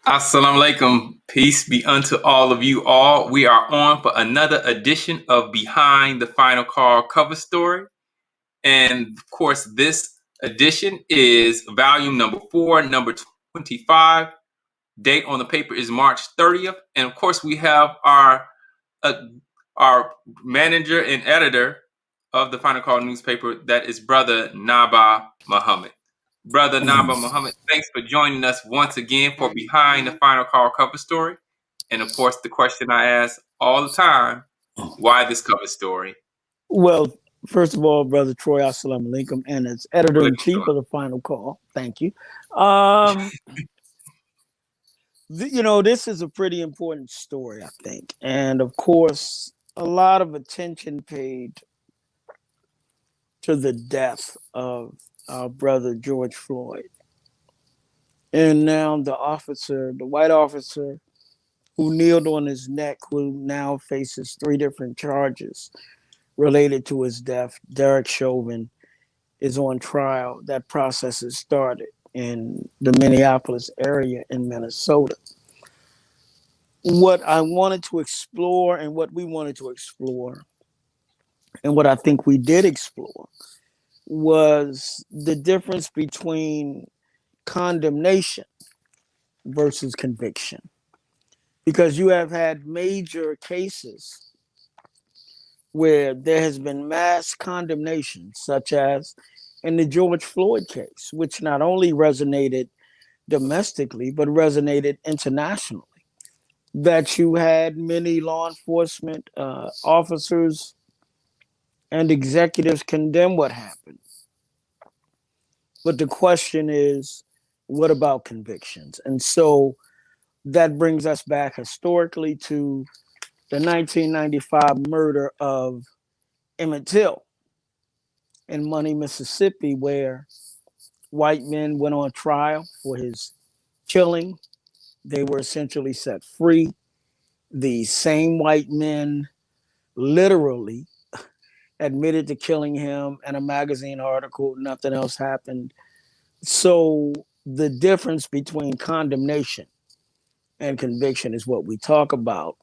Assalamu alaikum. Peace be unto all of you all. We are on for another edition of Behind the Final Call cover story. And of course, this edition is volume number 4, number 25. Date on the paper is March 30th. And of course, we have uh, our manager and editor of the Final Call newspaper, that is Brother Naba Muhammad. Brother Naba Muhammad, thanks for joining us once again for Behind the Final Call cover story. And of course, the question I ask all the time, why this cover story? Well, first of all, Brother Troy, assalamu alaikum, and as editor in chief of the Final Call, thank you. This is a pretty important story, I think. And of course, a lot of attention paid to the death of our brother George Floyd. And now the white officer who kneeled on his neck, who now faces 3 different charges related to his death, Derek Chauvin, is on trial. That process has started in the Minneapolis area in Minnesota. What I wanted to explore and what we wanted to explore, and what I think we did explore, was the difference between condemnation versus conviction. Because you have had major cases where there has been mass condemnation, such as in the George Floyd case, which not only resonated domestically, but resonated internationally. That you had many law enforcement officers and executives condemn what happened. But the question is, what about convictions? And so that brings us back historically to the 1995 murder of Emmett Till in Money, Mississippi, where white men went on trial for his killing. They were essentially set free. The same white men literally admitted to killing him in a magazine article. Nothing else happened. So the difference between condemnation and conviction is what we talk about.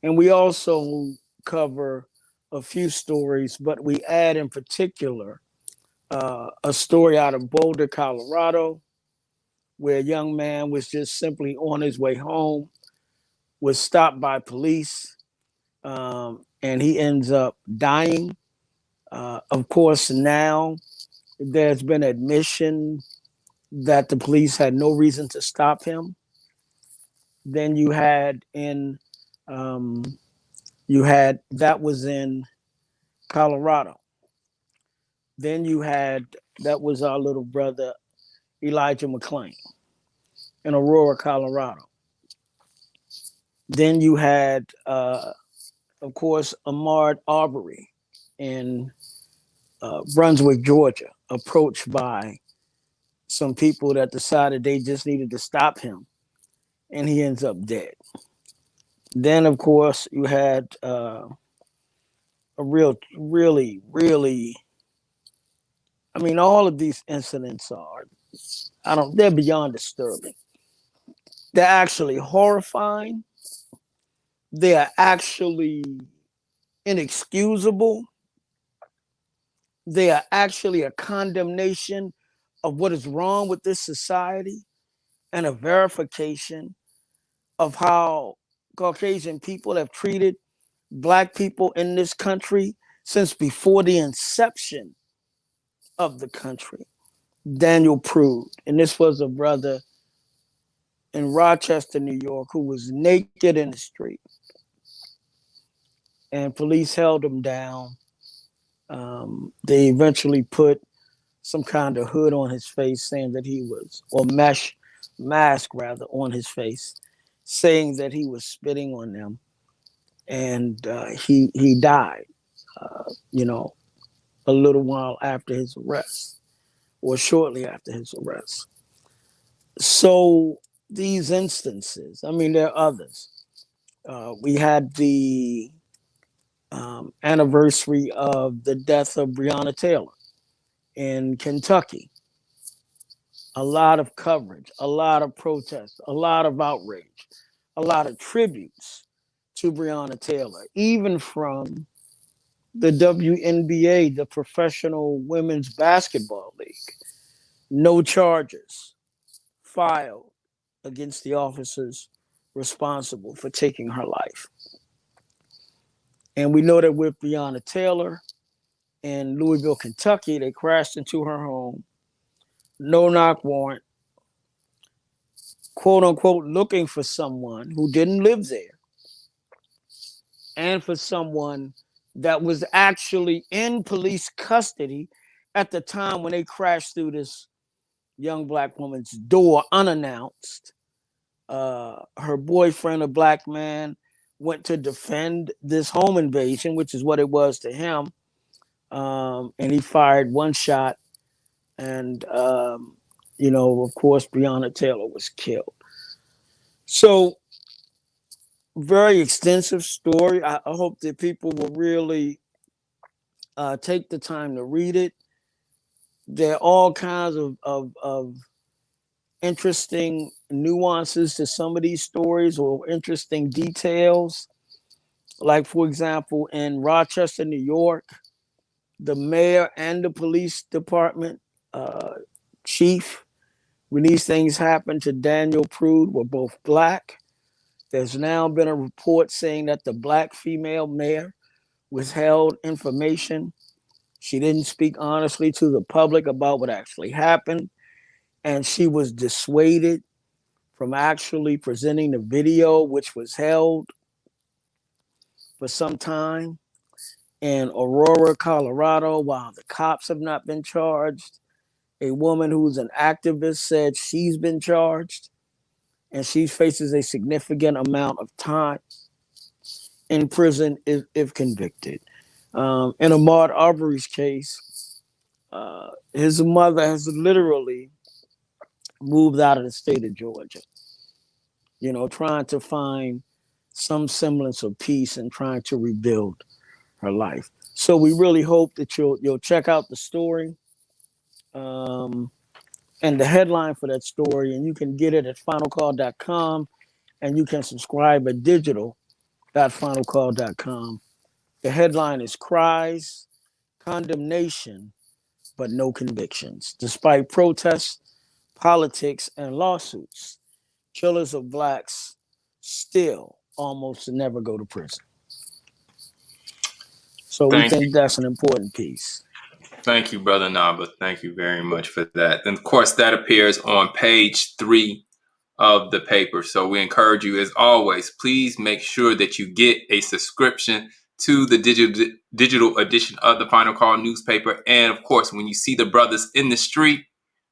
And we also cover a few stories, but we add in particular a story out of Boulder, Colorado, where a young man was just simply on his way home, was stopped by police, and he ends up dying. Of course, now there's been admission that the police had no reason to stop him. Then that was in Colorado. Then that was our little brother Elijah McClain in Aurora, Colorado. Then you had, of course, Ahmaud Arbery in Brunswick, Georgia, approached by some people that decided they just needed to stop him, and he ends up dead. Then, of course, you had a really, all of these incidents they're beyond disturbing. They're actually horrifying. They are actually inexcusable. They are actually a condemnation of what is wrong with this society and a verification of how Caucasian people have treated Black people in this country since before the inception of the country. Daniel proved, and this was a brother in Rochester, New York, who was naked in the street, and police held him down. They eventually put some kind of hood on his face, saying that he was, or mask rather, on his face, saying that he was spitting on them, and he died. A little while after his arrest, or shortly after his arrest. So these instances, there are others. We had the anniversary of the death of Breonna Taylor in Kentucky. a lot of coverage, a lot of protests, a lot of outrage, a lot of tributes to Breonna Taylor, even from the WNBA, the Professional Women's Basketball League. No charges filed against the officers responsible for taking her life. And we know that with Breonna Taylor in Louisville, Kentucky, they crashed into her home, no knock warrant, quote unquote, looking for someone who didn't live there and for someone that was actually in police custody at the time when they crashed through this young black woman's door unannounced. Her boyfriend, a black man, went to defend this home invasion, which is what it was to him. And he fired one shot. And, of course, Breonna Taylor was killed. So, very extensive story. I hope that people will really take the time to read it. There are all kinds of interesting nuances to some of these stories or interesting details. Like, for example, in Rochester, New York, the mayor and the police department chief, when these things happened to Daniel Prude, were both black. There's now been a report saying that the black female mayor withheld information. She didn't speak honestly to the public about what actually happened. And she was dissuaded from actually presenting the video, which was held for some time in Aurora, Colorado, while the cops have not been charged. A woman who's an activist said she's been charged and she faces a significant amount of time in prison if convicted. In Ahmaud Arbery's case, his mother has literally moved out of the state of Georgia, trying to find some semblance of peace and trying to rebuild her life. So we really hope that you'll check out the story and the headline for that story, and you can get it at finalcall.com, and you can subscribe at digital.finalcall.com. The headline is Cries, Condemnation, but No Convictions. Despite protests, politics, and lawsuits, killers of blacks still almost never go to prison. So we think that's an important piece. Thank you, Brother Naba. Thank you very much for that. And of course, that appears on page 3 of the paper. So we encourage you, as always, please make sure that you get a subscription to the digital edition of the Final Call newspaper. And of course, when you see the brothers in the street,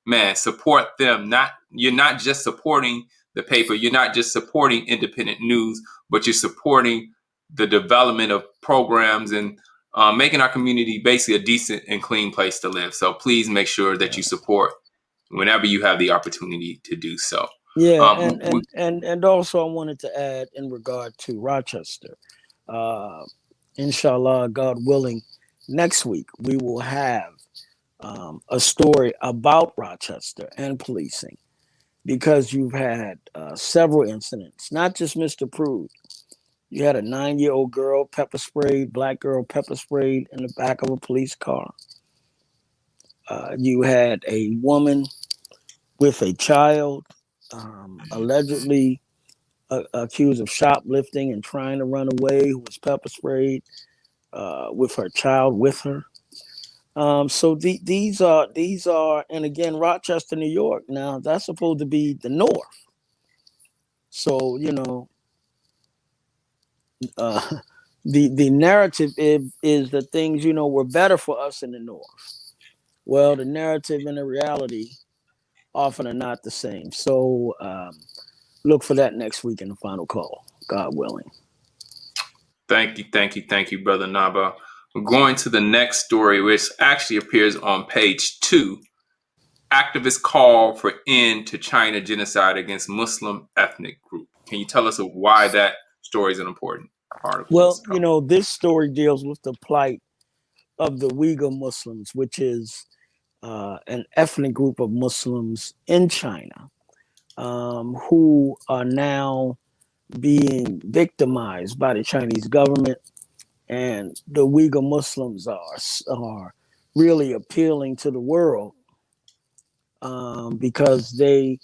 man, support them. You're not just supporting the paper. You're not just supporting independent news, but you're supporting the development of programs and making our community basically a decent and clean place to live. So please make sure that you support whenever you have the opportunity to do so. Yeah, and also I wanted to add in regard to Rochester, inshallah, God willing, next week we will have a story about Rochester and policing, because you've had several incidents, not just Mr. Prude. You had a 9-year-old girl black girl pepper sprayed in the back of a police car. You had a woman with a child allegedly accused of shoplifting and trying to run away, who was pepper sprayed with her child with her. So these are, and again, Rochester, New York. Now that's supposed to be the North. So the narrative is that things were better for us in the North. Well, the narrative and the reality often are not the same. So look for that next week in the Final Call, God willing. Thank you, Brother Naba. We're going to the next story, which actually appears on page 2. Activists call for end to China genocide against Muslim ethnic group. Can you tell us why that story is an important article? Well, this story deals with the plight of the Uygher Muslims, which is an ethnic group of Muslims in China who are now being victimized by the Chinese government, and the Uyghur Muslims are really appealing to the world because they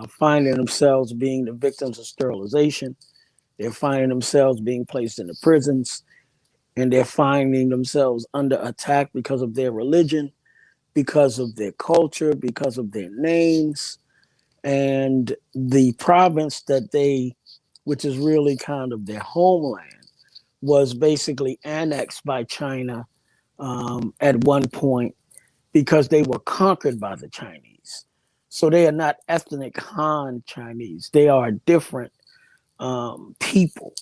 finding themselves being the victims of sterilization. They're finding themselves being placed in the prisons, and they're finding themselves under attack because of their religion, because of their culture, because of their names, and the province that which is really kind of their homeland, was basically annexed by China at one point because they were conquered by the Chinese. So they are not ethnic Han Chinese. They are different people,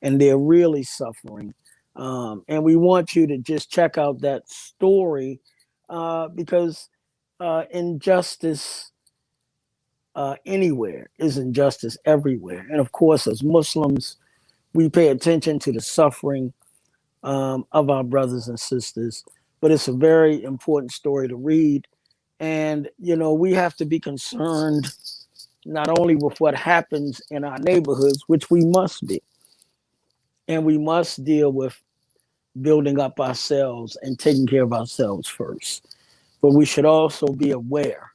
and they're really suffering. And we want you to just check out that story because injustice anywhere is injustice everywhere. And of course, as Muslims, we pay attention to the suffering of our brothers and sisters. But it's a very important story to read. And, we have to be concerned not only with what happens in our neighborhoods, which we must be, and we must deal with building up ourselves and taking care of ourselves first. But we should also be aware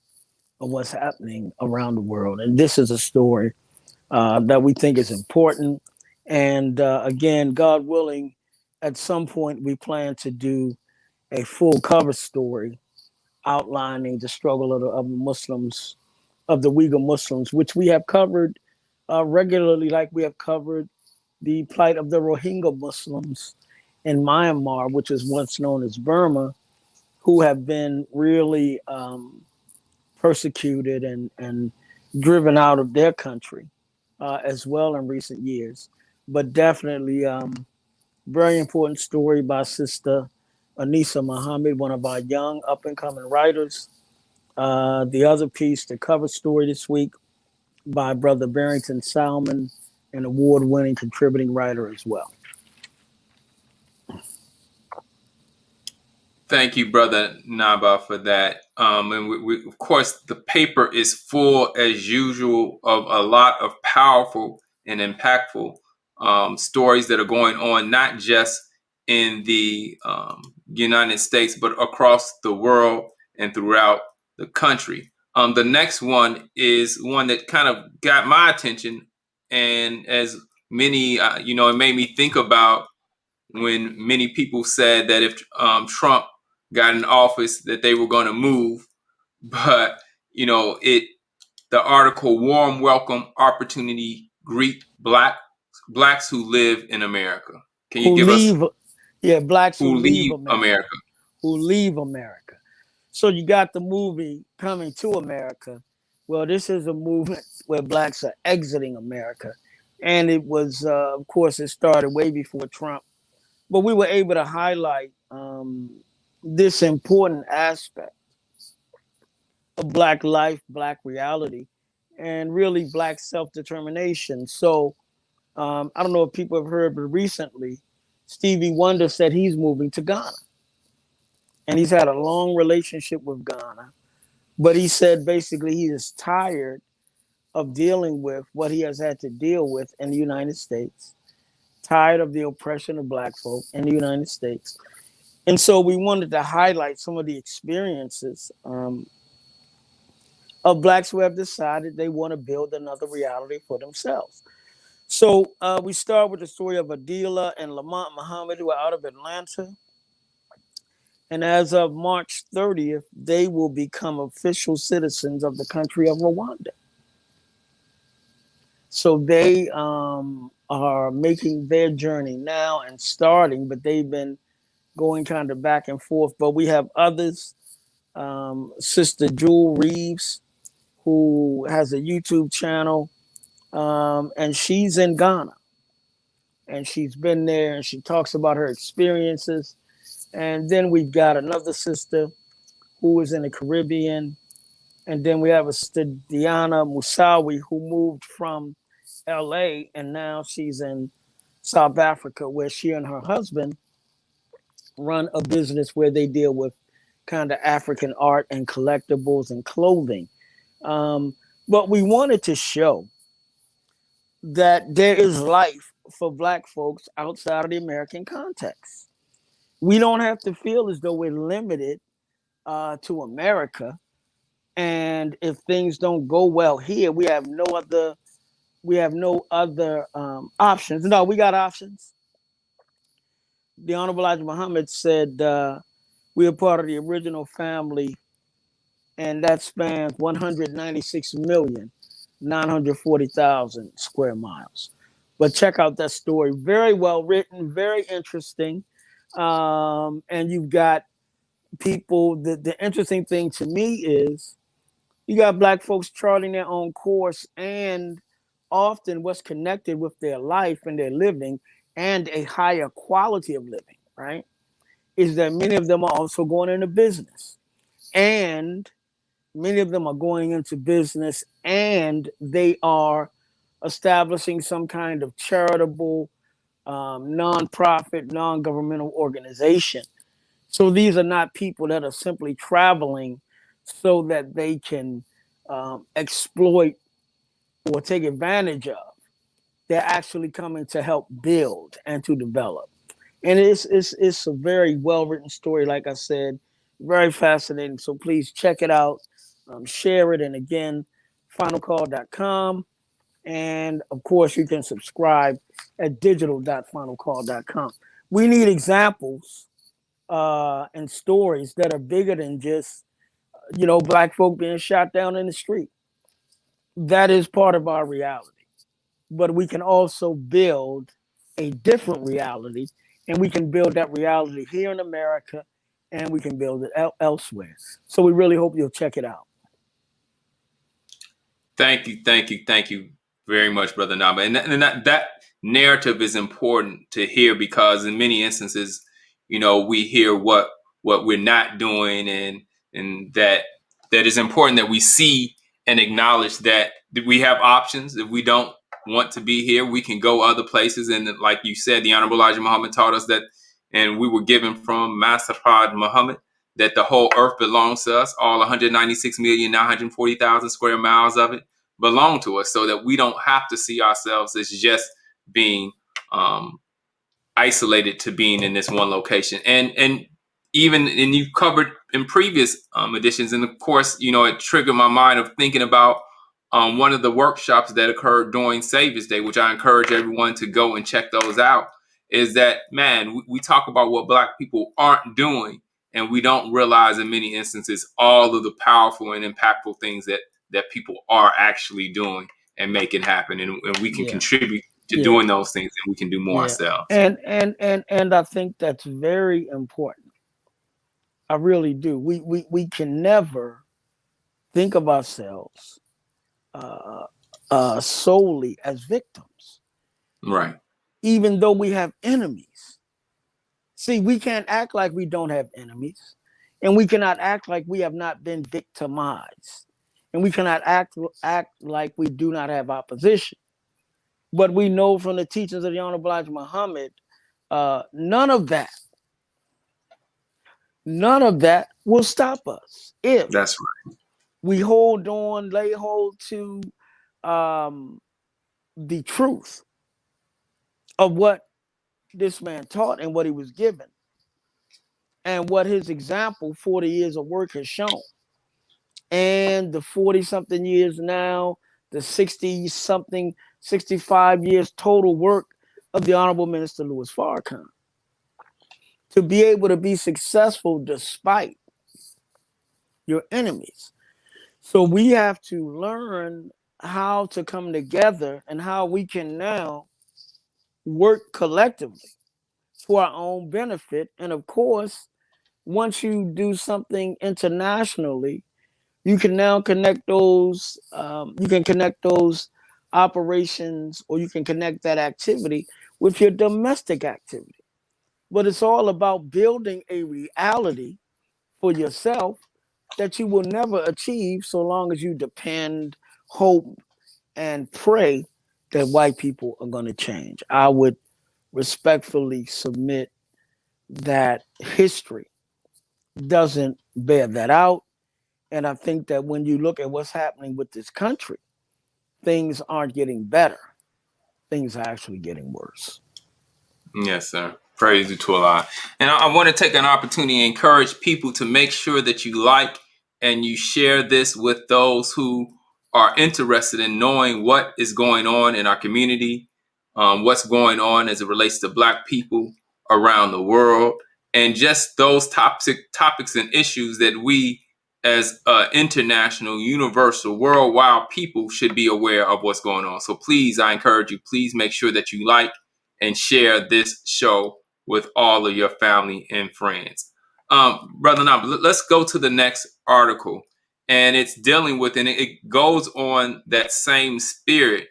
of what's happening around the world. And this is a story that we think is important. And again, God willing, at some point we plan to do a full cover story outlining the struggle of the Muslims, of the Uyghur Muslims, which we have covered regularly, like we have covered the plight of the Rohingya Muslims in Myanmar, which is once known as Burma, who have been really persecuted and driven out of their country as well in recent years. But definitely, very important story by Sister Anisa Muhammad, one of our young up and coming writers. The other piece, the cover story this week by Brother Barrington Salmon, an award winning contributing writer as well. Thank you, Brother Naba, for that. And we, of course, the paper is full, as usual, of a lot of powerful and impactful stories that are going on, not just in the United States, but across the world and throughout the country. The next one is one that kind of got my attention, and as many, it made me think about when many people said that if Trump got in office that they were going to move, but the article "Warm Welcome Opportunity Greet Blacks Who Live in America." Can you Who give us leave, blacks who who leave leave America. America? Who leave America. So you got the movie Coming to America. Well, this is a movement where blacks are exiting America. And it was, of course, it started way before Trump. But we were able to highlight this important aspect of Black life, Black reality, and really Black self-determination. So I don't know if people have heard, but recently, Stevie Wonder said he's moving to Ghana. And he's had a long relationship with Ghana. But he said basically he is tired of dealing with what he has had to deal with in the United States, tired of the oppression of Black folk in the United States. And so we wanted to highlight some of the experiences of Blacks who have decided they want to build another reality for themselves. So we start with the story of Adila and Lamont Muhammad, who are out of Atlanta. And as of March 30th, they will become official citizens of the country of Rwanda. So they are making their journey now and starting, but they've been going kind of back and forth. But we have others, Sister Jewel Reeves, who has a YouTube channel, and she's in Ghana. And she's been there and she talks about her experiences. And then we've got another sister who is in the Caribbean. And then we have a sister, Diana Musawi, who moved from LA and now she's in South Africa, where she and her husband run a business where they deal with kind of African art and collectibles and clothing. But we wanted to show that there is life for Black folks outside of the American context. We don't have to feel as though we're limited to America, and if things don't go well here, we have no other options. No, we got options. The Honorable Elijah Muhammad said we are part of the original family, and that spans 196,940,000 square miles. But check out that story. Very well written, very interesting. And you've got people. The interesting thing to me is you got Black folks charting their own course, and often what's connected with their life and their living and a higher quality of living, right, is that many of them are also going into business. And many of them are going into business and they are establishing some kind of charitable, nonprofit, non-governmental organization. So these are not people that are simply traveling so that they can exploit or take advantage of. They're actually coming to help build and to develop. And it's a very well-written story, like I said, very fascinating. So please check it out, share it. And again, finalcall.com. And of course, you can subscribe at digital.finalcall.com. We need examples and stories that are bigger than just, Black folk being shot down in the street. That is part of our reality. But we can also build a different reality, and we can build that reality here in America, and we can build it elsewhere. So we really hope you'll check it out. Thank you very much, Brother Naba. And that narrative is important to hear, because in many instances, we hear what we're not doing, and that is important that we see and acknowledge that we have options. If we don't want to be here, we can go other places. And like you said, the Honorable Elijah Muhammad taught us that, and we were given from Master Muhammad, that the whole earth belongs to us. All 196,940,000 square miles of it belong to us, so that we don't have to see ourselves as just being isolated to being in this one location. And you've covered in previous editions, and of course, it triggered my mind of thinking about one of the workshops that occurred during Savior's Day, which I encourage everyone to go and check those out. Is that, man, we talk about what Black people aren't doing, and we don't realize in many instances all of the powerful and impactful things that people are actually doing and making happen, and we can contribute to doing those things, and we can do more ourselves. And I think that's very important. I really do. We can never think of ourselves solely as victims, right? Even though we have enemies. See, we can't act like we don't have enemies, and we cannot act like we have not been victimized, and we cannot act like we do not have opposition. But we know from the teachings of the Honorable Elijah Muhammad, none of that will stop us if that's right. We hold on, lay hold to the truth of what this man taught and what he was given, and what his example, 40 years of work, has shown. And the 40-something years now, the 60-something, 65 years total work of the Honorable Minister Louis Farrakhan, to be able to be successful despite your enemies. So we have to learn how to come together and how we can now work collectively for our own benefit. And of course, once you do something internationally, you can now connect those. You can connect those operations, or you can connect that activity with your domestic activity. But it's all about building a reality for yourself that you will never achieve so long as you depend, hope, and pray that white people are going to change. I would respectfully submit that history doesn't bear that out. And I think that when you look at what's happening with this country, things aren't getting better. Things are actually getting worse. Yes, sir. Praise you to Allah. And I want to take an opportunity to encourage people to make sure that you like and you share this with those who are interested in knowing what is going on in our community, what's going on as it relates to Black people around the world, and just those topics and issues that we as international, universal, worldwide people should be aware of what's going on. So please, I encourage you, please make sure that you like and share this show with all of your family and friends. Brother Nam, let's go to the next article. And it's dealing with, and it goes on that same spirit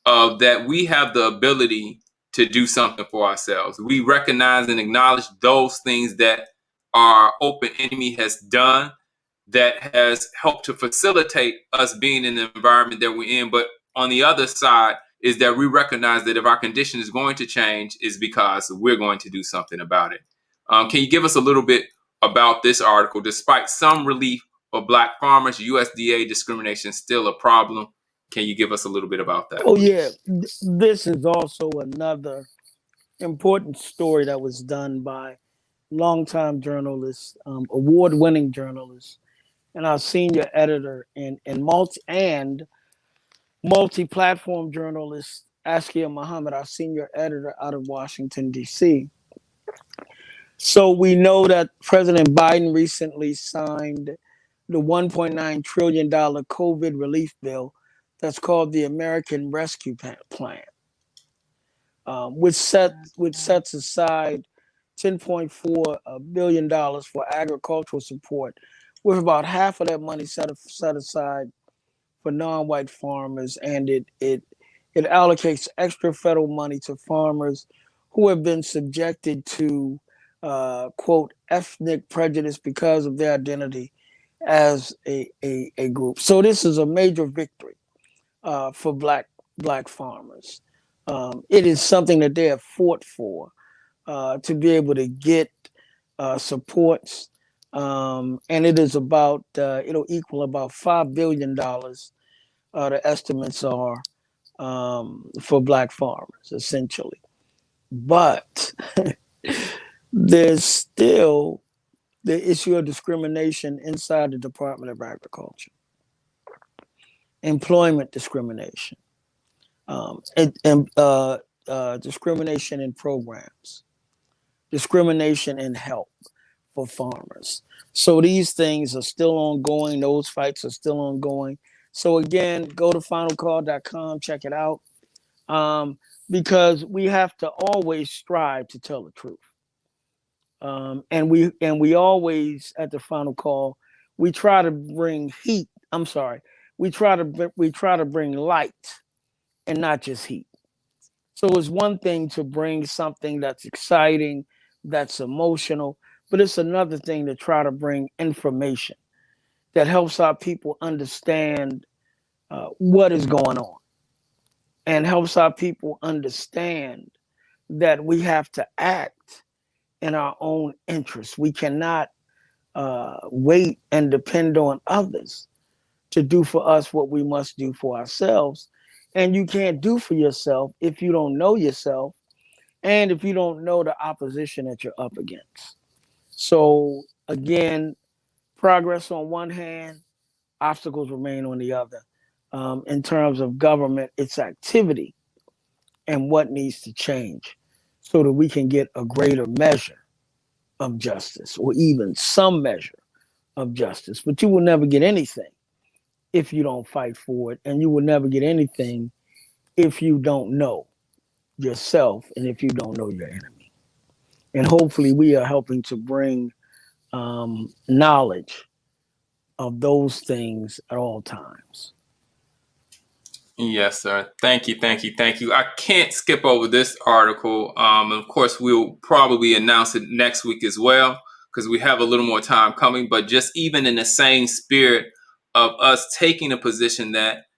of that we have the ability to do something for ourselves. We recognize and acknowledge those things that our open enemy has done that has helped to facilitate us being in the environment that we're in. But on the other side is that we recognize that if our condition is going to change, is because we're going to do something about it. Can you give us a little bit about this article? Despite some relief for Black farmers, USDA discrimination is still a problem. Can you give us a little bit about that? Oh, yeah. This is also another important story that was done by longtime journalist, award-winning journalist, and our senior editor and multi-platform journalist, Askia Muhammad, our senior editor out of Washington, D.C. So we know that President Biden recently signed the $1.9 trillion COVID relief bill that's called the American Rescue Plan, which sets aside $10.4 billion for agricultural support, with about half of that money set aside for non-white farmers, and it allocates extra federal money to farmers who have been subjected to quote ethnic prejudice because of their identity as a group. So this is a major victory for black farmers. It is something that they have fought for to be able to get supports, and it is about it'll equal about $5 billion. The estimates are for black farmers, essentially. But there's still the issue of discrimination inside the Department of Agriculture, employment discrimination, discrimination in programs, discrimination in help for farmers. So these things are still ongoing. Those fights are still ongoing. So again, go to finalcall.com, check it out, because we have to always strive to tell the truth. And we always at the Final Call, we try to bring heat. I'm sorry, we try to bring light and not just heat. So it's one thing to bring something that's exciting, that's emotional, but it's another thing to try to bring information that helps our people understand what is going on, and helps our people understand that we have to act in our own interests. We cannot wait and depend on others to do for us what we must do for ourselves. And you can't do for yourself if you don't know yourself and if you don't know the opposition that you're up against. So again, progress on one hand, obstacles remain on the other. In terms of government, its activity and what needs to change so that we can get a greater measure of justice, or even some measure of justice. But you will never get anything if you don't fight for it, and you will never get anything if you don't know yourself and if you don't know your enemy. And hopefully we are helping to bring knowledge of those things at all times. Yes, sir. Thank you, thank you, thank you. I can't skip over this article. Of course, we'll probably announce it next week as well, because we have a little more time coming. But just even in the same spirit of us taking a position that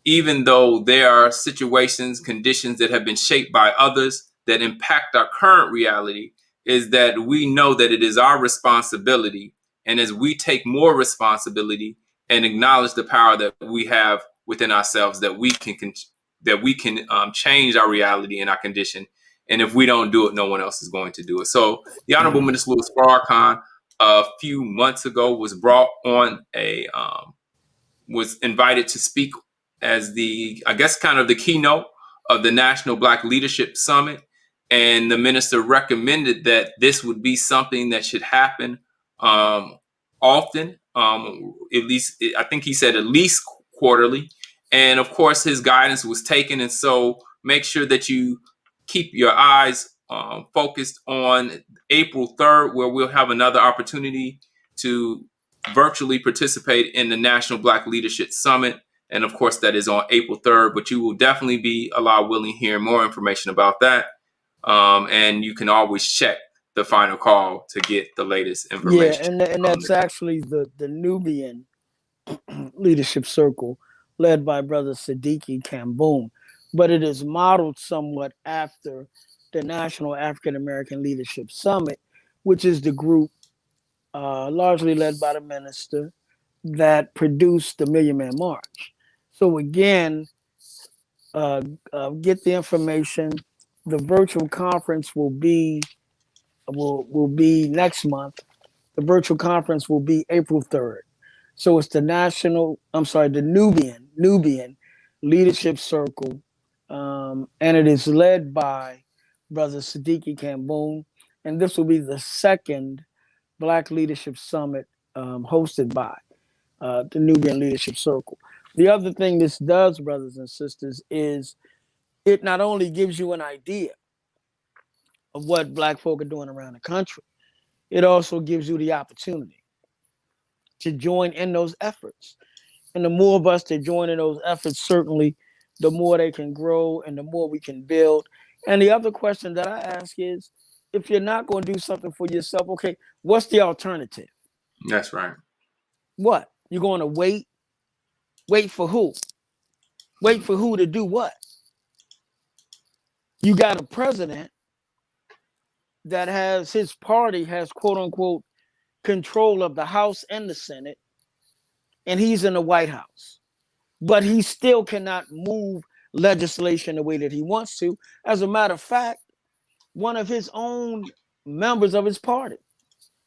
even though there are situations, conditions that have been shaped by others that impact our current reality, is that we know that it is our responsibility And as we take more responsibility and acknowledge the power that we have within ourselves, that we can change our reality and our condition. And if we don't do it, no one else is going to do it. So the Honorable Minister Louis Farrakhan a few months ago was brought on was invited to speak as I guess kind of the keynote of the National Black Leadership Summit. And the minister recommended that this would be something that should happen often, at least, I think he said at least quarterly. And of course, his guidance was taken. And so make sure that you keep your eyes focused on April 3rd, where we'll have another opportunity to virtually participate in the National Black Leadership Summit. And of course, that is on April 3rd, but you will definitely be, Allah willing, hearing more information about that. And you can always check the final call to get the latest information. Yeah, and that's actually the Nubian leadership circle led by Brother Siddiqui Kamboum, but it is modeled somewhat after the National African American Leadership Summit, which is the group largely led by the minister that produced the Million Man March. So again, get the information. The virtual conference will be next month. The virtual conference will be April 3rd. So it's the Nubian Leadership Circle, and it is led by Brother Siddiqui Kamboum, and this will be the second Black Leadership Summit hosted by the Nubian Leadership Circle. The other thing this does, brothers and sisters, is it not only gives you an idea of what Black folk are doing around the country, it also gives you the opportunity to join in those efforts. And the more of us that join in those efforts, certainly, the more they can grow and the more we can build. And the other question that I ask is, if you're not going to do something for yourself, okay, what's the alternative? That's right. What? You're going to wait? Wait for who? Wait for who to do what? You got a president that his party has, quote unquote, control of the House and the Senate, and he's in the White House. But he still cannot move legislation the way that he wants to. As a matter of fact, one of his own members of his party,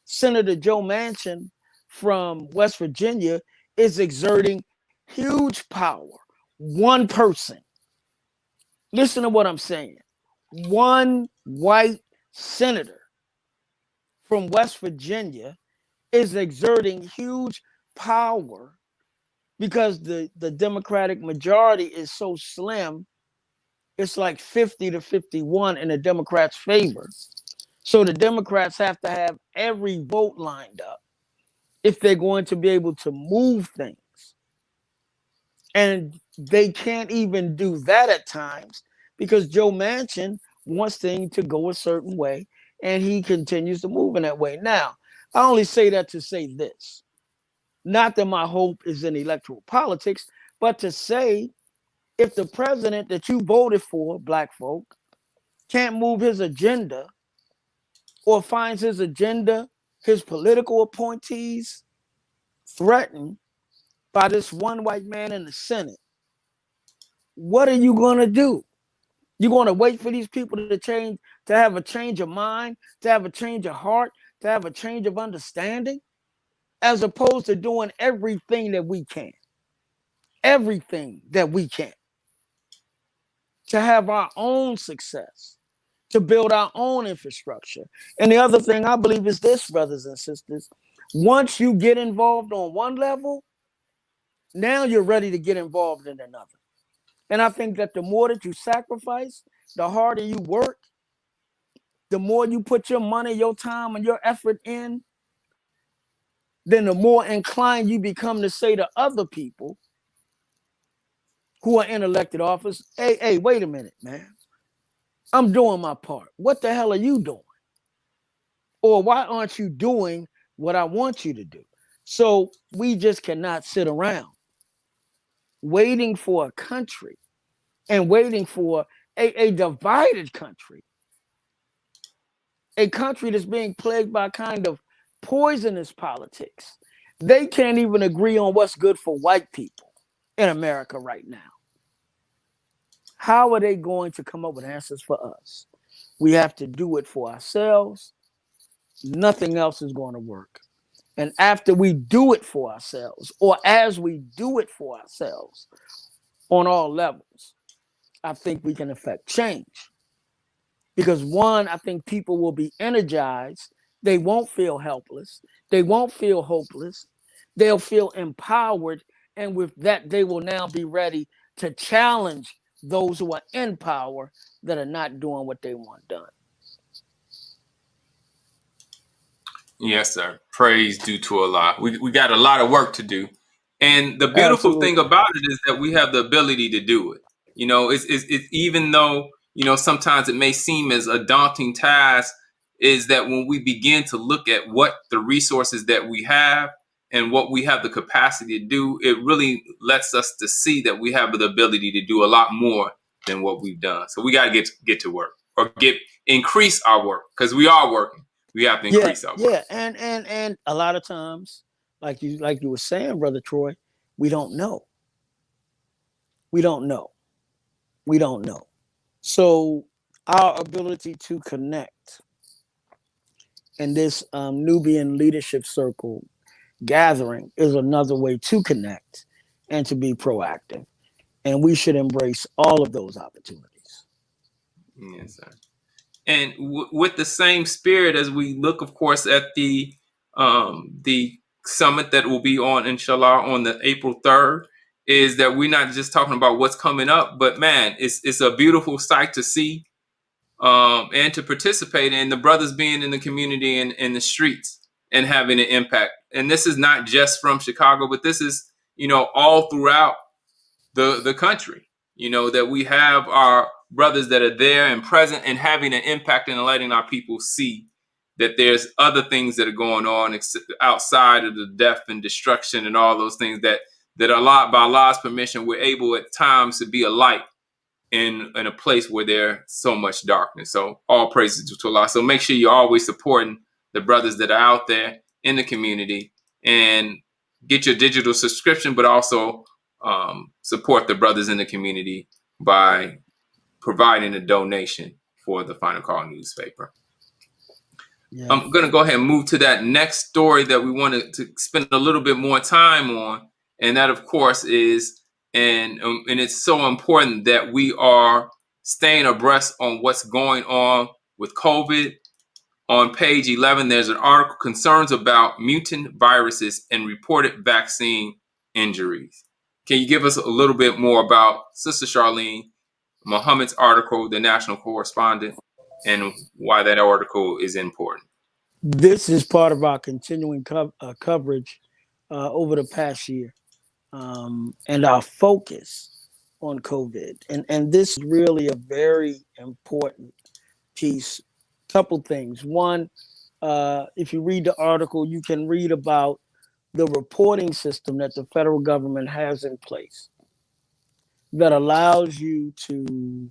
Senator Joe Manchin from West Virginia, is exerting huge power. One person. Listen to what I'm saying. One white senator from West Virginia is exerting huge power because the Democratic majority is so slim. It's like 50 to 51 in the Democrats' favor. So the Democrats have to have every vote lined up if they're going to be able to move things. And they can't even do that at times because Joe Manchin wants things to go a certain way, and he continues to move in that way. Now, I only say that to say this. Not that my hope is in electoral politics, but to say if the president that you voted for, Black folk, can't move his agenda or finds his agenda, his political appointees threatened by this one white man in the Senate, what are you going to do? You're going to wait for these people to change, to have a change of mind, to have a change of heart, to have a change of understanding, as opposed to doing everything that we can to have our own success, to build our own infrastructure. And the other thing I believe is this, brothers and sisters, once you get involved on one level, now you're ready to get involved in another. And I think that the more that you sacrifice, the harder you work, the more you put your money, your time, and your effort in, then the more inclined you become to say to other people who are in elected office, hey, wait a minute, man. I'm doing my part. What the hell are you doing? Or why aren't you doing what I want you to do? So we just cannot sit around waiting for a country and waiting for a divided country, a country that's being plagued by kind of poisonous politics. They can't even agree on what's good for white people in America right now. How are they going to come up with answers for us? We have to do it for ourselves. Nothing else is going to work. And after we do it for ourselves, or as we do it for ourselves on all levels, I think we can affect change. Because one, I think people will be energized. They won't feel helpless. They won't feel hopeless. They'll feel empowered. And with that, they will now be ready to challenge those who are in power that are not doing what they want done. Yes, sir. Praise due to Allah. We got a lot of work to do. And the beautiful thing Absolutely. about it is that we have the ability to do it. It's even though, sometimes it may seem as a daunting task, is that when we begin to look at what the resources that we have and what we have the capacity to do, it really lets us to see that we have the ability to do a lot more than what we've done. So we got to get to work, or increase our work, because we are working. We have to increase our work. Yeah, and a lot of times, like you were saying, Brother Troy, we don't know. We don't know. We don't know. So our ability to connect in this Nubian Leadership Circle gathering is another way to connect and to be proactive. And we should embrace all of those opportunities. Yes, sir. And with the same spirit, as we look, of course, at the summit that will be on, inshallah, on the April 3rd, is that we're not just talking about what's coming up, but man, it's a beautiful sight to see, and to participate in, the brothers being in the community and in the streets and having an impact. And this is not just from Chicago, but this is, all throughout the country, that we have our brothers that are there and present and having an impact and letting our people see that there's other things that are going on outside of the death and destruction and all those things, that Allah, by Allah's permission, we're able at times to be a light in a place where there's so much darkness. So all praises to Allah. So make sure you're always supporting the brothers that are out there in the community, and get your digital subscription, but also support the brothers in the community by providing a donation for the Final Call newspaper. Yeah. I'm going to go ahead and move to that next story that we wanted to spend a little bit more time on. And that, of course, is, and it's so important that we are staying abreast on what's going on with COVID. On page 11, there's an article, concerns about mutant viruses and reported vaccine injuries. Can you give us a little bit more about Sister Charlene, Muhammad's article, the national correspondent, and why that article is important? This is part of our continuing coverage over the past year, and our focus on COVID. And this is really a very important piece. Couple things. One, if you read the article, you can read about the reporting system that the federal government has in place that allows you to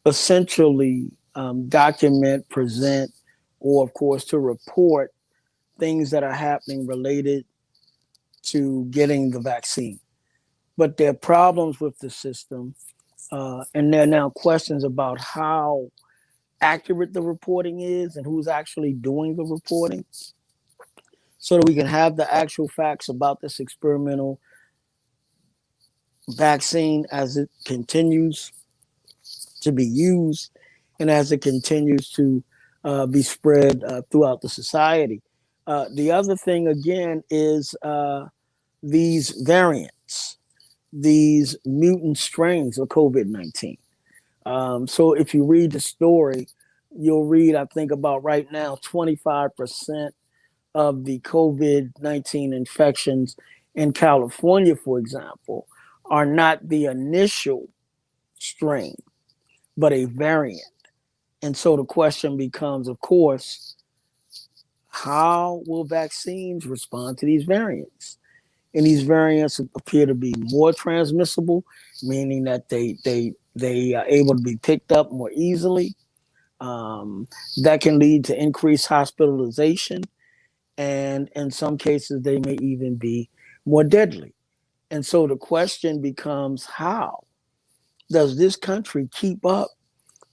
essentially document, present, or of course to report things that are happening related to getting the vaccine. But there are problems with the system, and there are now questions about how accurate the reporting is and who's actually doing the reporting, so that we can have the actual facts about this experimental vaccine as it continues to be used and as it continues to be spread throughout the society. The other thing, again, is these variants, these mutant strains of COVID-19. So if you read the story, you'll read, I think about right now, 25% of the COVID-19 infections in California, for example, are not the initial strain, but a variant. And so the question becomes, of course, how will vaccines respond to these variants? And these variants appear to be more transmissible, meaning that they are able to be picked up more easily. That can lead to increased hospitalization And in some cases, they may even be more deadly. And so the question becomes, how does this country keep up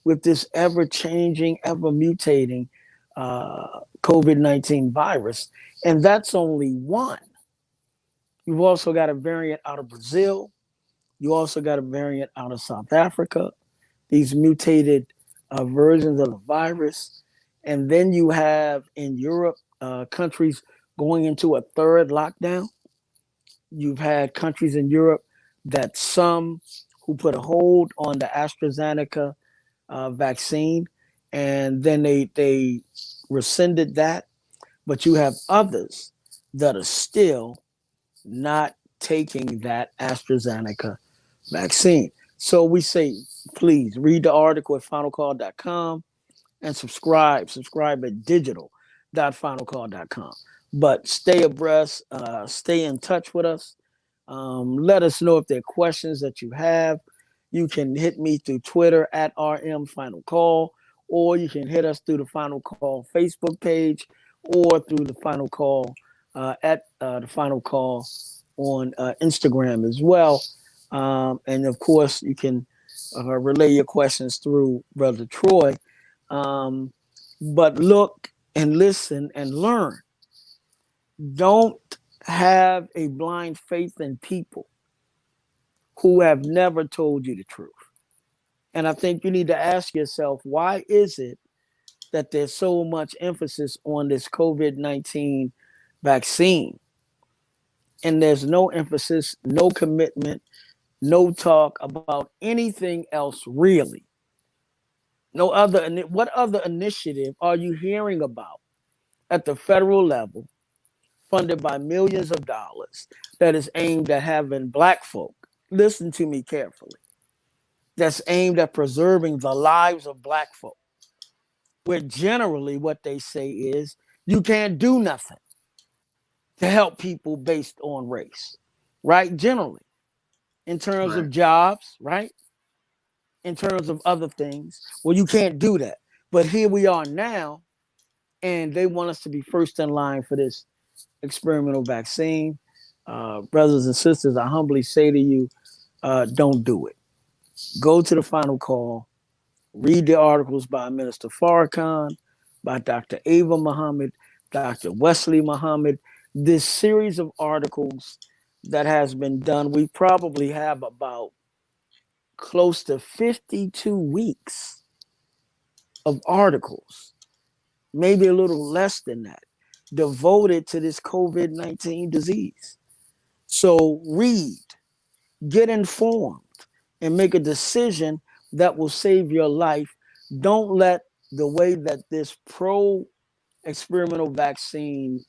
with this ever changing, ever mutating COVID-19 virus? And that's only one. You've also got a variant out of Brazil. You also got a variant out of South Africa, these mutated versions of the virus. And then you have in Europe countries going into a third lockdown. You've had countries in Europe that some who put a hold on the AstraZeneca vaccine, and then they rescinded that. But you have others that are still not taking that AstraZeneca vaccine. So we say, please read the article at finalcall.com and subscribe. Subscribe at digital.finalcall.com. But stay abreast, stay in touch with us. Let us know if there are questions that you have. You can hit me through Twitter at RM Final Call, or you can hit us through the Final Call Facebook page, or through the Final Call at the Final Call on Instagram as well. And of course, you can relay your questions through Brother Troy. But look and listen and learn. Don't have a blind faith in people who have never told you the truth. And I think you need to ask yourself, why is it that there's so much emphasis on this COVID-19 vaccine? And there's no emphasis, no commitment, no talk about anything else really. No other. What other initiative are you hearing about at the federal level, funded by millions of dollars, that is aimed at having Black folk, listen to me carefully, that's aimed at preserving the lives of Black folk, where generally what they say is you can't do nothing to help people based on race, right? Generally, in terms of jobs, right? In terms of other things, well, you can't do that. But here we are now, and they want us to be first in line for this experimental vaccine. Brothers and sisters, I humbly say to you, don't do it. Go to the Final Call, read the articles by Minister Farrakhan, by Dr. Ava Muhammad, Dr. Wesley Muhammad. This series of articles that has been done, we probably have about close to 52 weeks of articles, maybe a little less than that, devoted to this COVID-19 disease. So read, get informed, and make a decision that will save your life. Don't let the way that this pro-experimental vaccine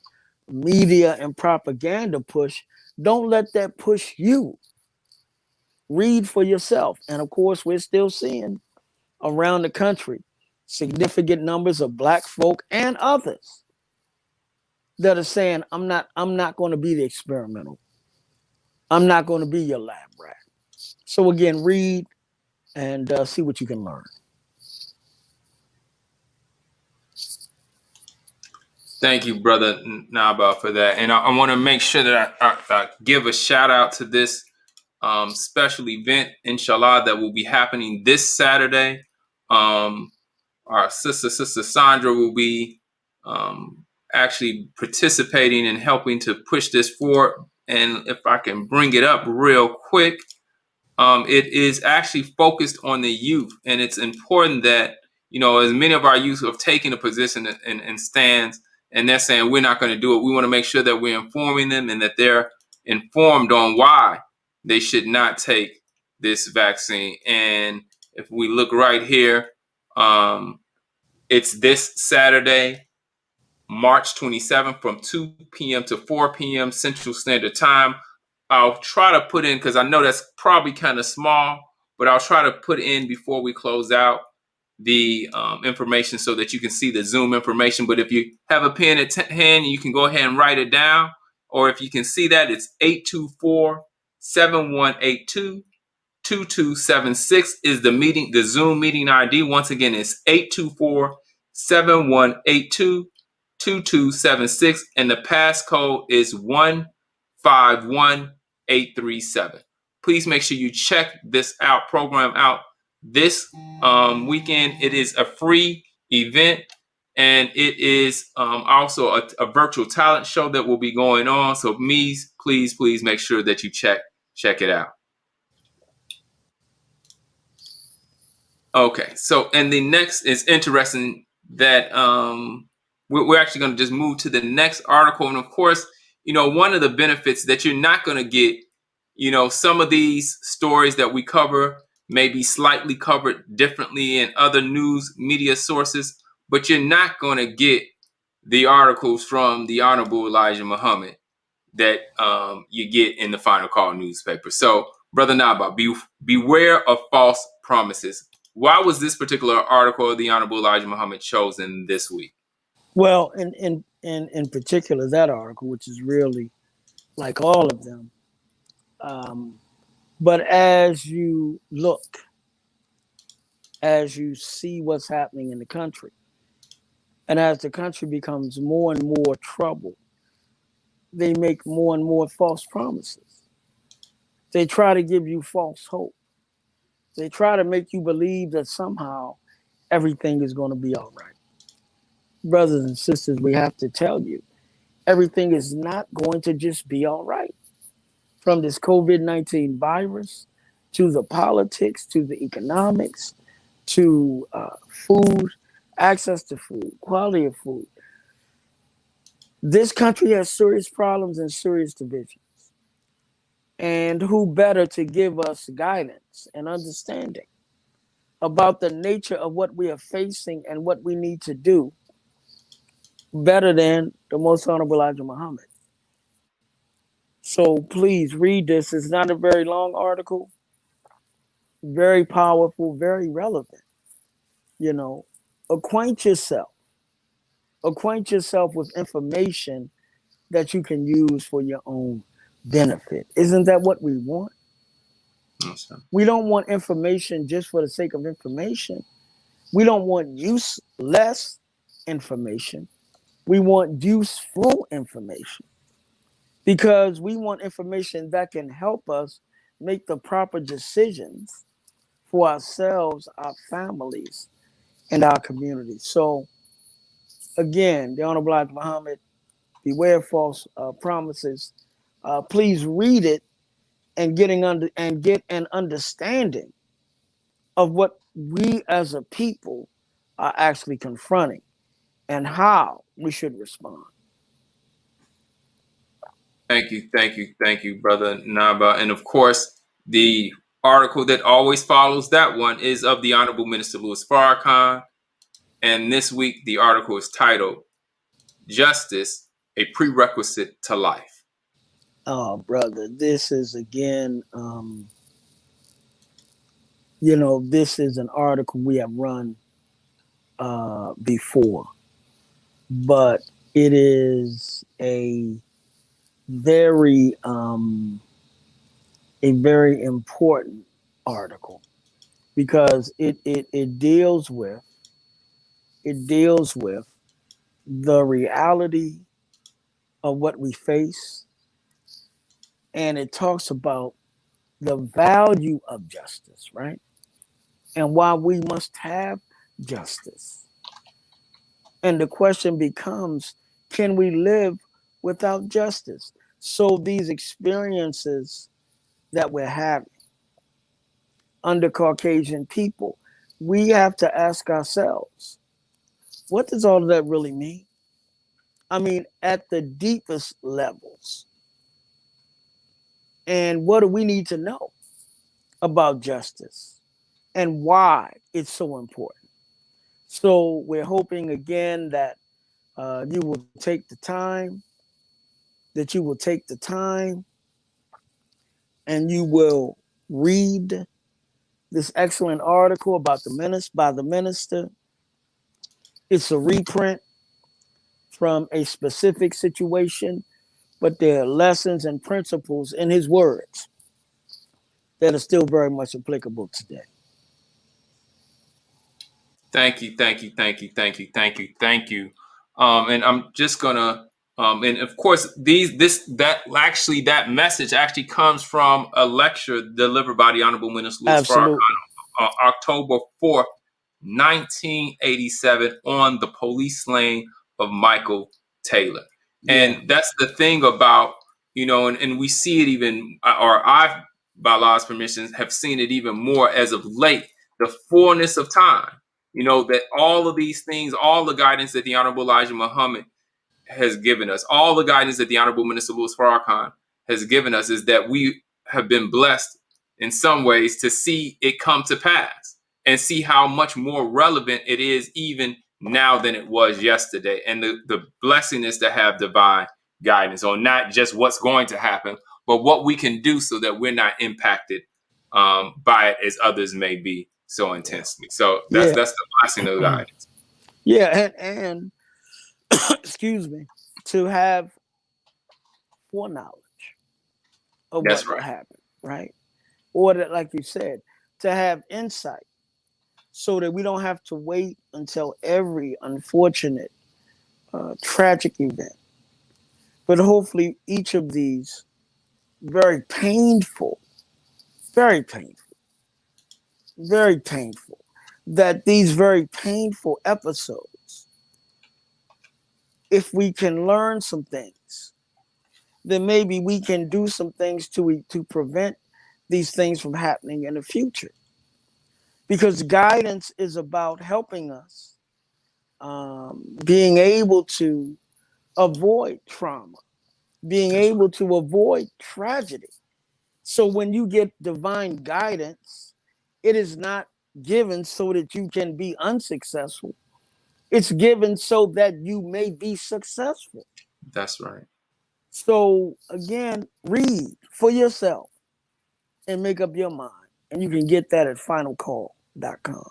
media and propaganda push, don't let that push you. Read for yourself. And of course, we're still seeing around the country significant numbers of Black folk and others that are saying, I'm not going to be the experimental. I'm not going to be your lab rat. So again, read and see what you can learn. Thank you, Brother Naba, for that. And I want to make sure that I give a shout out to this special event, inshallah, that will be happening this Saturday. Our sister Sandra will be actually participating and helping to push this forward. And if I can bring it up real quick, it is actually focused on the youth. And it's important that, as many of our youth have taken a position and stands, and they're saying we're not going to do it. We want to make sure that we're informing them and that they're informed on why they should not take this vaccine. And if we look right here, it's this Saturday, March 27th from 2 p.m. to 4 p.m. Central Standard Time. I'll try to put in, because I know that's probably kind of small, but I'll try to put in before we close out the information so that you can see the Zoom information. But if you have a pen at hand, you can go ahead and write it down. Or if you can see that, it's 824-7182. 2276 is the Zoom meeting ID. Once again, it's 824-7182. 2276, and the passcode is 151837. Please make sure you check this program out this weekend. It is a free event, and it is also a virtual talent show that will be going on. So please make sure that you check it out. Okay, so and the next is interesting that we're actually going to just move to the next article. And of course, one of the benefits that you're not going to get, some of these stories that we cover may be slightly covered differently in other news media sources, but you're not going to get the articles from the Honorable Elijah Muhammad that you get in the Final Call newspaper. So, Brother Naba, beware of false promises. Why was this particular article of the Honorable Elijah Muhammad chosen this week? Well, in particular, that article, which is really like all of them. But as you look, as you see what's happening in the country, and as the country becomes more and more troubled, they make more and more false promises. They try to give you false hope. They try to make you believe that somehow everything is going to be all right. Brothers and sisters, we have to tell you, everything is not going to just be all right. From this COVID-19 virus, to the politics, to the economics, to food, access to food, quality of food. This country has serious problems and serious divisions. And who better to give us guidance and understanding about the nature of what we are facing and what we need to do better than the Most Honorable Elijah Muhammad. So please read this. It's not a very long article, very powerful, very relevant. Acquaint yourself with information that you can use for your own benefit. Isn't that what we want? Awesome. We don't want information just for the sake of information. We don't want useless information. We want useful information, because we want information that can help us make the proper decisions for ourselves, our families, and our communities. So, again, the Honorable Elijah Muhammad, beware of false promises. Please read it and get an understanding of what we as a people are actually confronting and how we should respond. Thank you, Brother Naba. And of course, the article that always follows that one is of the Honorable Minister Louis Farrakhan. And this week, the article is titled, Justice, a Prerequisite to Life. Oh, brother, this is again, this is an article we have run before, but it is a very important article, because it deals with the reality of what we face, and it talks about the value of justice, right? And why we must have justice. And the question becomes, can we live without justice? So these experiences that we're having under Caucasian people, we have to ask ourselves, what does all of that really mean? I mean, at the deepest levels. And what do we need to know about justice and why it's so important? So we're hoping again that you will take the time, and you will read this excellent article about by the minister. It's a reprint from a specific situation, but there are lessons and principles in his words that are still very much applicable today. Thank you, And I'm just gonna, and of course, that message actually comes from a lecture delivered by the Honorable Minister Louis Farrakhan Absolutely. on October 4th, 1987, on the police slaying of Michael Taylor. Yeah. And that's the thing about, and we see it even, or I've, by Allah's permission, have seen it even more as of late, the fullness of time. That all of these things, all the guidance that the Honorable Elijah Muhammad has given us, all the guidance that the Honorable Minister Louis Farrakhan has given us, is that we have been blessed in some ways to see it come to pass and see how much more relevant it is even now than it was yesterday. And the blessing is to have divine guidance on not just what's going to happen, but what we can do so that we're not impacted by it as others may be so intensely. So that's the blessing of guidance. Yeah, and excuse me, to have foreknowledge of That's what will right. happen, right? Or that, like you said, to have insight so that we don't have to wait until every unfortunate, tragic event. But hopefully, each of these very painful, very painful, very painful, that these very painful episodes, if we can learn some things, then maybe we can do some things to prevent these things from happening in the future. Because guidance is about helping us being able to avoid trauma, being able to avoid tragedy. So when you get divine guidance, it is not given so that you can be unsuccessful. It's given so that you may be successful. That's right. So again, read for yourself and make up your mind. And you can get that at finalcall.com.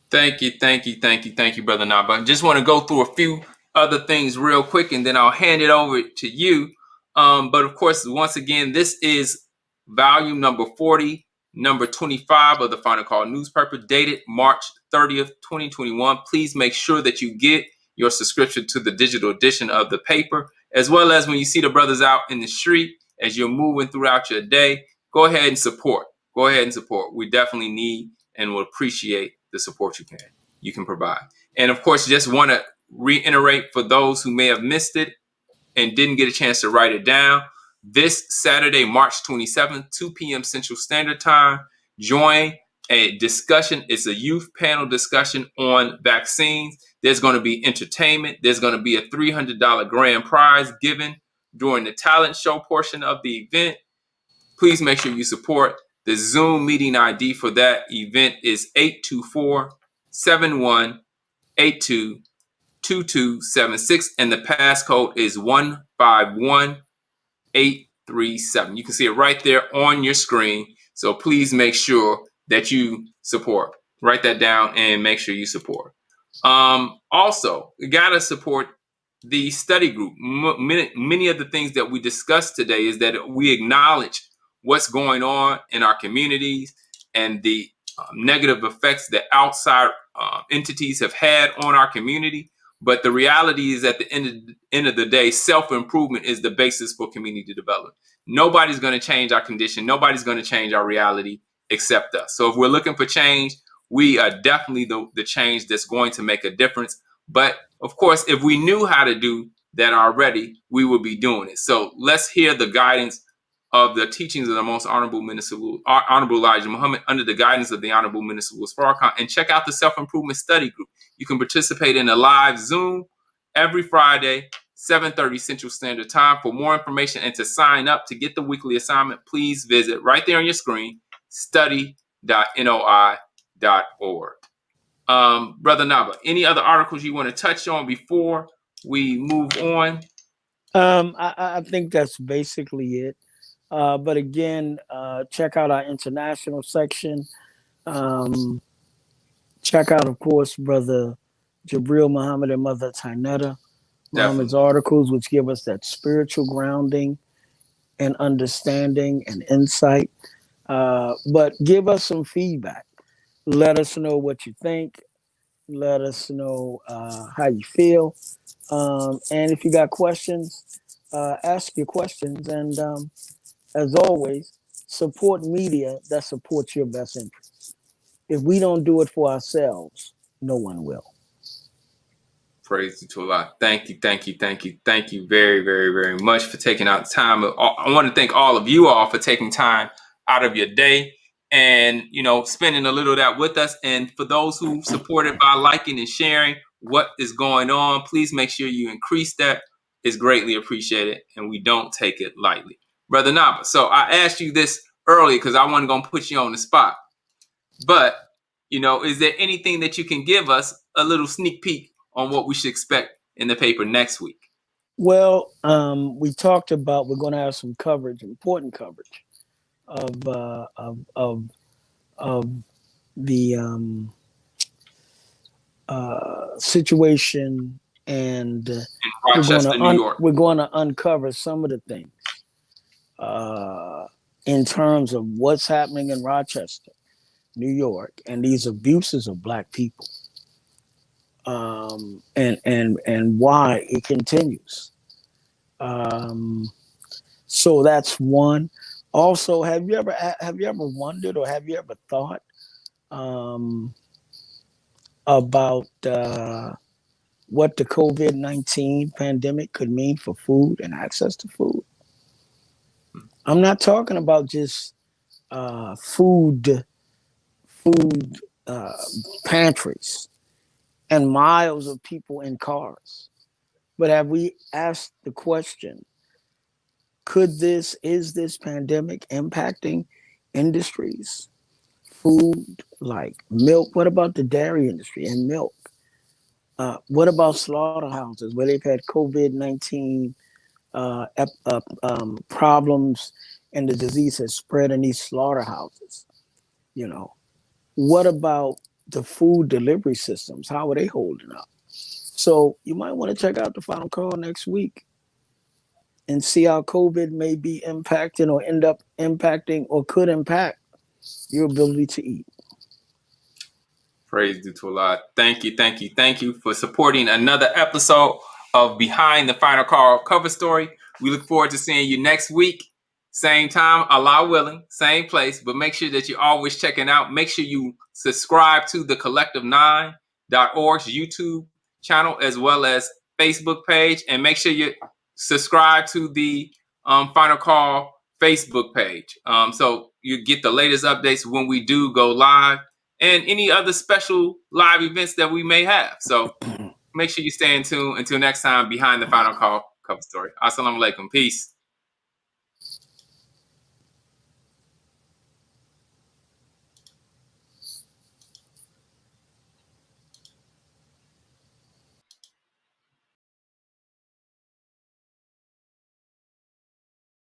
Thank you, Brother Naba. Just want to go through a few other things real quick, and then I'll hand it over to you. But of course, once again, this is volume number 40, number 25 of the Final Call newspaper, dated March 30th, 2021. Please make sure that you get your subscription to the digital edition of the paper, as well as when you see the brothers out in the street, as you're moving throughout your day, go ahead and support. Go ahead and support. We definitely need and will appreciate the support you can provide. And of course, just want to reiterate for those who may have missed it and didn't get a chance to write it down. This Saturday, March 27th, 2 p.m. Central Standard Time, join a discussion. It's a youth panel discussion on vaccines. There's going to be entertainment. There's going to be a $300 grand prize given during the talent show portion of the event. Please make sure you support. The Zoom meeting ID for that event is 824-7182-2276, and the passcode is 151837. You can see it right there on your screen. So please make sure that you support. Write that down and make sure you support. Also, you gotta support the study group. Many of the things that we discussed today is that we acknowledge what's going on in our communities and the negative effects that outside entities have had on our community. But the reality is, at the end of the day, self-improvement is the basis for community development. Nobody's going to change our condition. Nobody's going to change our reality except us. So if we're looking for change, we are definitely the change that's going to make a difference. But of course, if we knew how to do that already, we would be doing it. So let's hear the guidance of the teachings of the most Honorable Elijah Muhammad, under the guidance of the Honorable Minister Louis Farrakhan, and check out the Self-Improvement Study Group. You can participate in a live Zoom every Friday, 7:30 Central Standard Time. For more information and to sign up to get the weekly assignment, please visit right there on your screen, study.noi.org. Brother Naba, any other articles you want to touch on before we move on? I think that's basically it. But again, check out our international section. Check out, of course, Brother Jabril Muhammad and Mother Tainetta Muhammad's articles, which give us that spiritual grounding and understanding and insight. But give us some feedback. Let us know what you think. Let us know how you feel. And if you got questions, ask your questions. And as always, support media that supports your best interest. If we don't do it for ourselves, no one will. Praise you to Allah. Thank you, thank you, thank you, thank you very, very, very much for taking out time. I want to thank all of you all for taking time out of your day and spending a little of that with us. And for those who supported by liking and sharing what is going on, please make sure you increase that. It's greatly appreciated, and we don't take it lightly, Brother Naba. So I asked you this earlier because I wasn't going to put you on the spot, but is there anything that you can give us a little sneak peek on what we should expect in the paper next week? Well, we talked about we're going to have some coverage, important coverage of the situation, and In Rochester, New York. we're going to uncover some of the things in terms of what's happening in Rochester, New York, and these abuses of Black people, and why it continues. So that's one. Also, have you ever wondered, or have you ever thought about what the COVID-19 pandemic could mean for food and access to food? I'm not talking about just food pantries and miles of people in cars, but have we asked the question, is this pandemic impacting industries? Food like milk. What about the dairy industry and milk? What about slaughterhouses where they've had COVID-19 problems and the disease has spread in these slaughterhouses? What about the food delivery systems? How are they holding up? So you might want to check out the final call next week and see how COVID may be impacting or end up impacting or could impact your ability to eat. Praise due to Allah. Thank you, thank you, thank you for supporting another episode of Behind the Final Call cover story. We look forward to seeing you next week. Same time, Allah willing, same place. But make sure that you're always checking out. Make sure you subscribe to the collective9.org's YouTube channel as well as Facebook page. And make sure you subscribe to the Final Call Facebook page. So you get the latest updates when we do go live, and any other special live events that we may have. So make sure you stay in tune. Until next time, Behind the Final Call cover story. Assalamu alaikum. Peace.